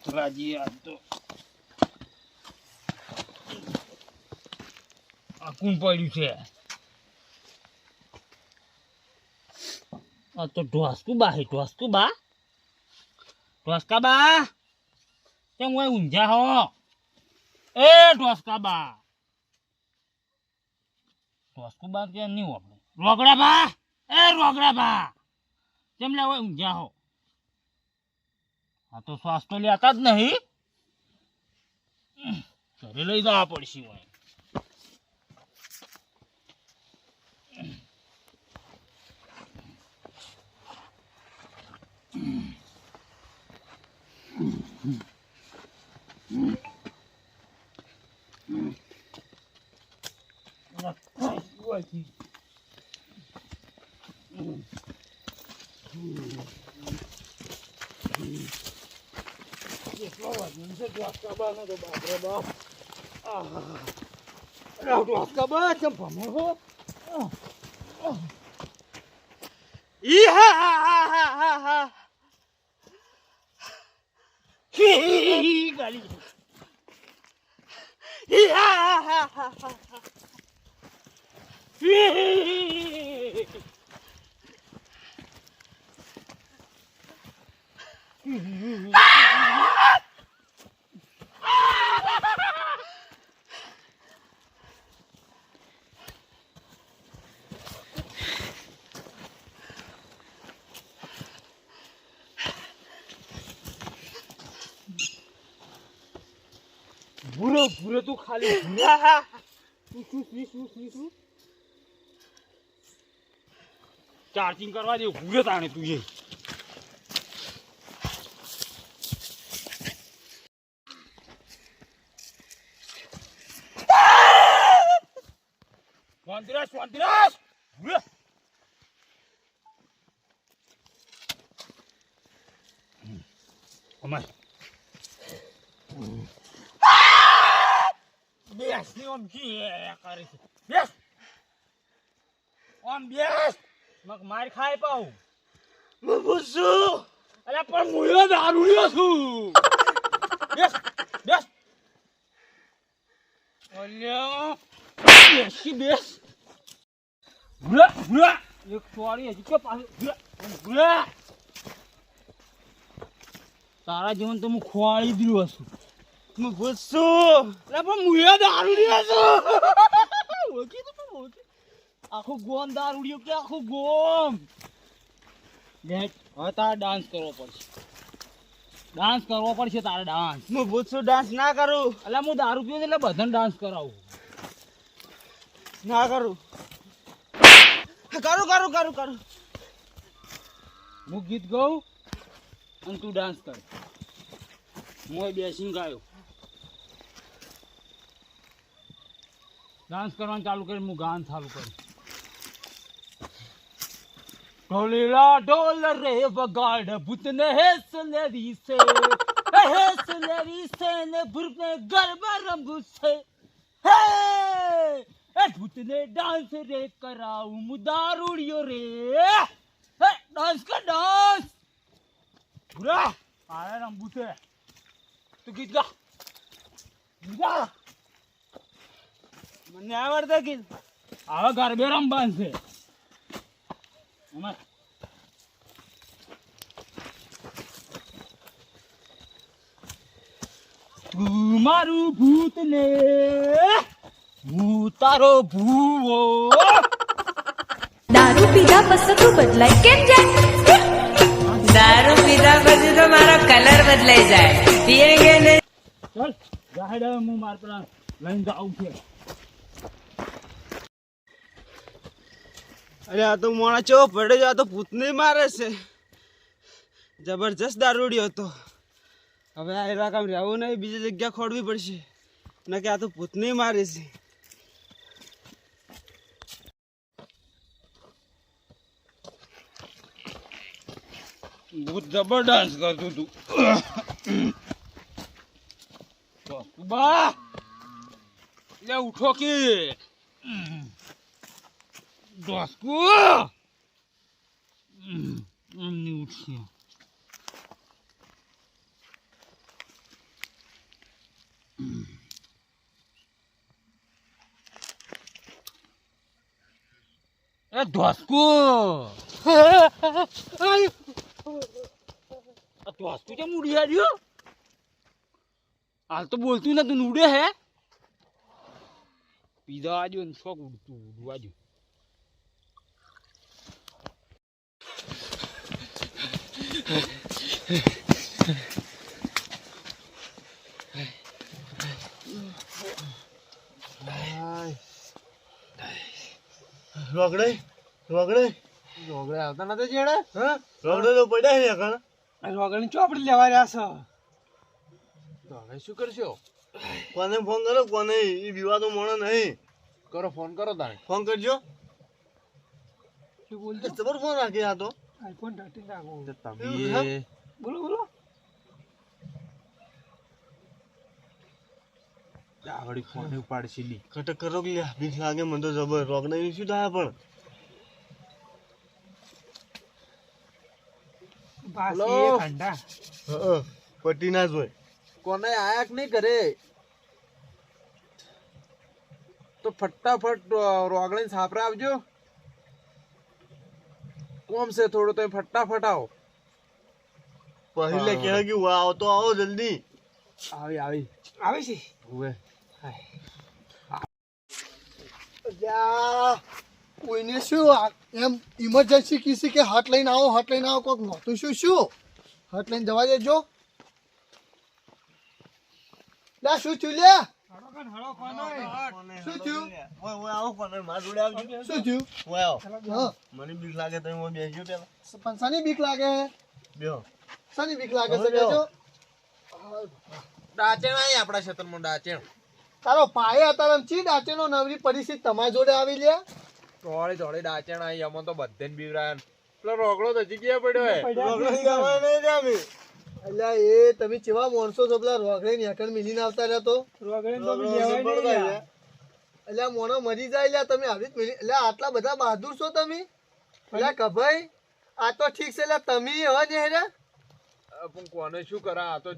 બથરાજી આ તો આ કોણ પડ્યું છે? આ તો ઢોસકું બા હે, ઢોસકું બા, ઢોસકા બા કેમ હોય ઊંઝા હો? એ ઢોસકા બા, ઢોસકું બા કે નહીં આપણે રોગડા બા, એ રોગડા બા કેમ લે હોય ઊંઝા હો? આ તો શ્વાસ તો લેતા જ નહીં, ઘરે લઈ જવા પડશે હોય. ભૂરો ભૂરો તું ખાલી ચાર્જિંગ કરવા દે ભૂરે તાણે તું એ શાંતિરાજ શાંતિરાજ ભૂરે અમાર બેસ ની ઓમ કી કરે છે બેસ ઓમ બેસ મગ માર ખાય પાઉ હું પૂછું અલા પણ મુયો દારૂડિયો છું બેસ બેસ ઓલ્યો બેસી બેસ ભૂરા ભૂરા એક સોરી હજી કે પાછું ભૂરા ભૂરા તારા જીવન તો હું ખોવાડી દીધું છું હું પૂછું અલા પણ મુયો દારૂડિયો છું ઓળખી તો પણ ઓળખી આખું ગોમ દારૂડિયો કે આખું ગોમ લેટ હવે તારે ડાન્સ કરવો પડશે તારે ડાન્સ હું પૂછું ડાન્સ ના કરું એટલે હું દારૂ પીવું એટલે બધાને ડાન્સ કરાવું ના કરું કરું હું ગીત ગાઉં અને તું ડાન્સ કર હું બેસીને ગાયો ડાન્સ કરવાનું ચાલુ કરી હું ગાન ચાલુ કરું ઢોલીલા ઢોલ રે વગાડ ભૂતને હેસલેરી સે ને ભૂતને ગરબા રંગું છે હે એ ભૂતને ડાન્સ રે કરાવું હું દારૂડિયો રે હે ડાન્સ કર ડાન્સ પૂરા આરે રંગું છે તું ગીત ગા મને આવડતા ગીત હવે ગરબે રમવાનું છે તું મારું ભૂત ને હું તારો ભૂવો દારૂ પીધા પછી તું બદલાય કેમ જાય દારૂ પીધા પછી તો મારો કલર બદલાઈ જાય પીએંગે ને ચાલ જાહેર હું માર પર લઈને જાઉં છે અરે આ તો મોણા ચો પડે આ તો ભૂતને મારે છે જબરજસ્ત દારૂડિયો હતો હવે આ ઇલાકામાં રહેવું નહીં બીજી જગ્યા ખોડવી પડશે ના કે આ તો ભૂતને મારે છે ભૂત જબર ડાન્સ કરતું તું બા લે ઉઠો કે ડોસકુ એમની ઉઠશે એ ધોસકુ ધોસકુ કેમ ઉડી આવ્યો? હાલ તો બોલતું નતું ઉડે હે. પીધો આજો ને શોખ ઉડતું ઉડવા જો. રોગડે રોગડે રોગડે આવતા નથી જેડે. હા રોગડે તો પડ્યા છે કાન. રોગડની ચોપડી લેવા રહ્યા છો તો હવે શું કરશો? કોને ફોન કરો? કોને? એ વિવાદો મોણો નહીં. કરો ફોન કરો તારે. ફોન કરજો. શું બોલતો? જબર ફોન રાખી આ તો. આઈફોન 13 રાખો. તમે બોલો બોલો. આગળ ફોન ઉપાડશી લી. કટક કરો કે લ્યા, બીક લાગે મને તો જબર. રોગડે શું થાય પણ? બોલો. હા પટ્ટી ના જોય. કોને આયા કે નહીં ઘરે? તો ફટાફટ રોગડીને સાપરા આવજો. કોમ છે થોડું, તો ફટાફટ આવો. પહેલે કહે કે આવો તો આવો જલ્દી. આવી આવી આવે છે. ઓવે કોઈને શું એમ ઇમરજન્સી કીસી કે હટ લઈને આવો કોક નહોતું શું હટ લઈને જવા દેજો. લા શું થયું લ્યા? શું થયું? ઓય ઓય આવો કોને માર જોડે આવજો. શું થયું? ઓય આવો. હા મને બીક લાગે તમે ઓય બેસજો પેલા. પણ શાની બીક લાગે? બેહો. શાની બીક લાગે છે બેજો? ડાચેણ આય આપણા ક્ષેત્રમાં ડાચેણ. તારો પાયે અત્યારે ચી ડાચેનો નવરી પરિસ્થિતિ તમારી જોડે આવી લ્યા. થોડી થોડી ડાચેણ આય એમાં તો બધે બીવરાયન. પેલો રોગડો તો જગ્યાએ પડ્યો હે. રોગડે ગાવા નહીં જામે. અલ્યા એ તમે કેવા માણસો છો? પેલા રોગડે નેકર મિલીને આવતા રહ્યા તો અલ્યા મોણો મરી જાય લ્યા. તમે આવી જ મિલી અલ્યા આટલા બધા બહાદુર છો તમે? અલ્યા કભાઈ આ તો ઠીક છે લ્યા, તમે હવે ને હેરા પણ કોને શું કરા? આ તો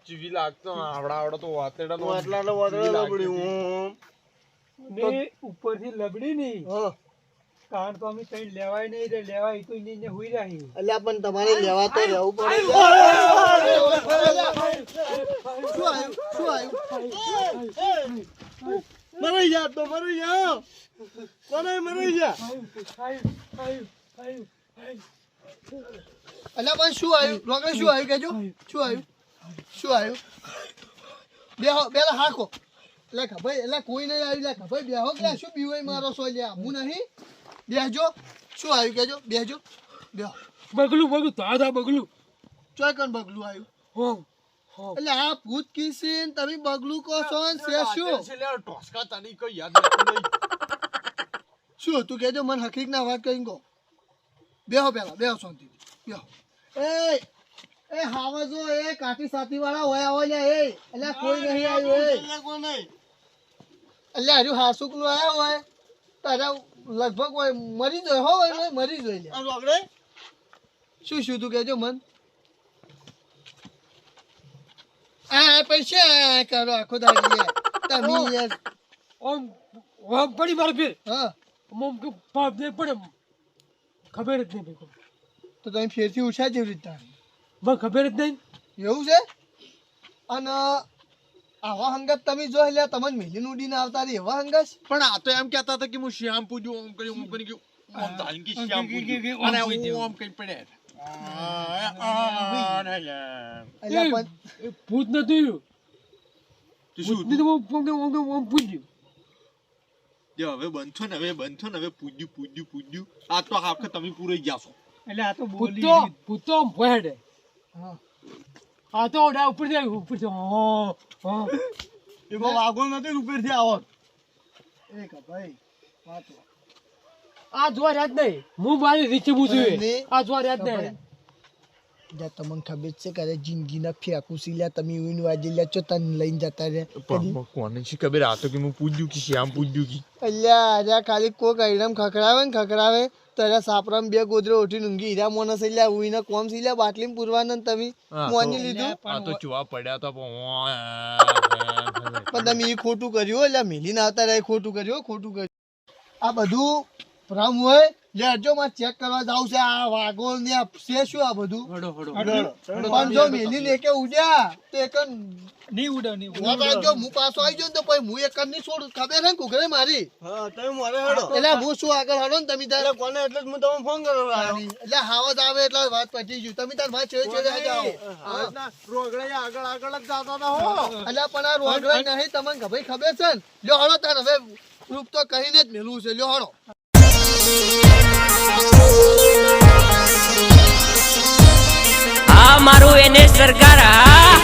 જીવી લાગતો આવડા તો વાતેડા નો આટલા તો વાદળા પડ્યું. ઉપરથી લબડી નહીં હા કારણ તો અમે કઈ લેવાય નહીં રે લેવાય તો એને હુઈ રહી. અલ્યા પણ તમારે લેવા તો રહેવું પડે. શું આવ્યું? મરી જા તો મરી જા. કોને મરી જા? અલ્યા પણ શું આવ્યું? રોકડે શું આવ્યું કેજો? શું આવ્યું? બેહો બેલા હાકો. એટલે ખભાઈ એટલે કોઈ નહીં આવ્યું. એટલે ખભાઈ બેહો કે શું બીવાય મારો છો લ્યા? હું નહીં બેહજો. શું આવ્યું કેજો? બેહજો બેહો. બગલું દાદા બગલું ચોય કણ બગલું આવ્યું? એટલે આ ભૂત કીસીન તમે બગલું કહો છો ને છે શું? ટોસકા તની કોઈ યાદ નથી. શું તું કેજો મને હકીક ના વાત કરીને કહો. બેહો પેલા બેહો શાંતિથી બેહો. એ હાવજો એ કાઠી સાથી વાળા હોય આવો લ્યા. એટલે કોઈ નહીં આવ્યું. કોને? એટલે હજુ હાસુક નું આવ્યા હોય તારા લગભગ હોય મરી જાય હોય મરી જાય લ્યા. આ રોગડે શું તું કેજો મન? આ પૈસા કરો આખો દાડી તમે યાર. ઓમ ઓમ પડી મારે ફેર હા ઓમ કે પાપ દે પડે ખબર જ નહીં ભાઈ. તો તમે ફેરથી ઉછા જેવી રીતના મને ખબર જ નહીં. એવું છે? અને આવા હંગત તમે જો એટલે તમને મિલીન ઉડીને આવતા રે એવા હંગત. પણ આ તો એમ કહેતા હતા કે હું શ્યામ પૂજ્યું ઓમ કર્યું ઓમ કરી ગયું ઓમ તાન કે શ્યામ પૂજ્યું અને ઓમ કઈ પડે. એટલે પણ એ ભૂત નતું ભૂતની તો ઓમ પૂજ્યું. હવે બનશો ને હવે પૂજ્યું આ તો આખે તમે પૂરાઈ ગયા છો. એટલે આ તો ભૂત તો આમ ભોયડે. હા આ તો ઓડા ઉપર જાય ઉપર એ બહુ વાગો નથી ઉપરથી આવો. એક ભાઈ વાતો આ જોવા યાદ નહીં. હું મારી રીચે પૂછ્યું આ જોવા યાદ નહીં. જ્યાં તમને ખબર છે કે જિંદગીના ફેંકું લ્યા તમે ઉઈન વાજી લ્યા છો તને લઈને જતા રહ્યા. કોને શી ખબર? આ તો કે હું પૂજ્યું કે શ્યામ પૂજ્યું કે અલ્યા આજે ખાલી કોક આઈડમ ખખડાવે તારા સાપરામ બે ગોદરે ઉઠીને ઊંઘી હીરા મોનસ લ્યા ઉઈને કોમ સી લ્યા બાટલીમ પૂરવાના તમે મોની લીધું. આ તો ચુવા પડ્યા તો પણ તમે એ ખોટું કર્યું એટલે મિલીને આવતા રહ્યા ખોટું કર્યું. આ બધું ભ્રમ હોય લેજો માં ચેક કરવા જાવ છે આ વાઘો ને આ છે શું આ બધું હડો હડો પણ જો મેલી ને કે ઉડ્યા તો એક નહીં ઉડો નહીં ઉડો. જો હું પાછો આવી ગયો ને તો પછી હું એક નહીં છોડું ખબર છે ને કુકરે મારી હા તમે મારે હેડો એટલે હું શું આગળ હડો ને તમે તાર એટલે કોને એટલે જ હું તમને ફોન કરવા આવ્યો એટલે હાવજ આવે એટલે વાત પતી ગયું તમે તાર ભાઈ છેડે છેડે જાઓ આજના રોગડા આગળ આગળ જ જતા હતા હો એટલે પણ આ રોગડા નહીં તમને ખબર છે ને લ્યો હળો તાર હવે રૂપ તો કહીને જ મેલું છે લ્યો હળો આ મારું એને સરકાર હા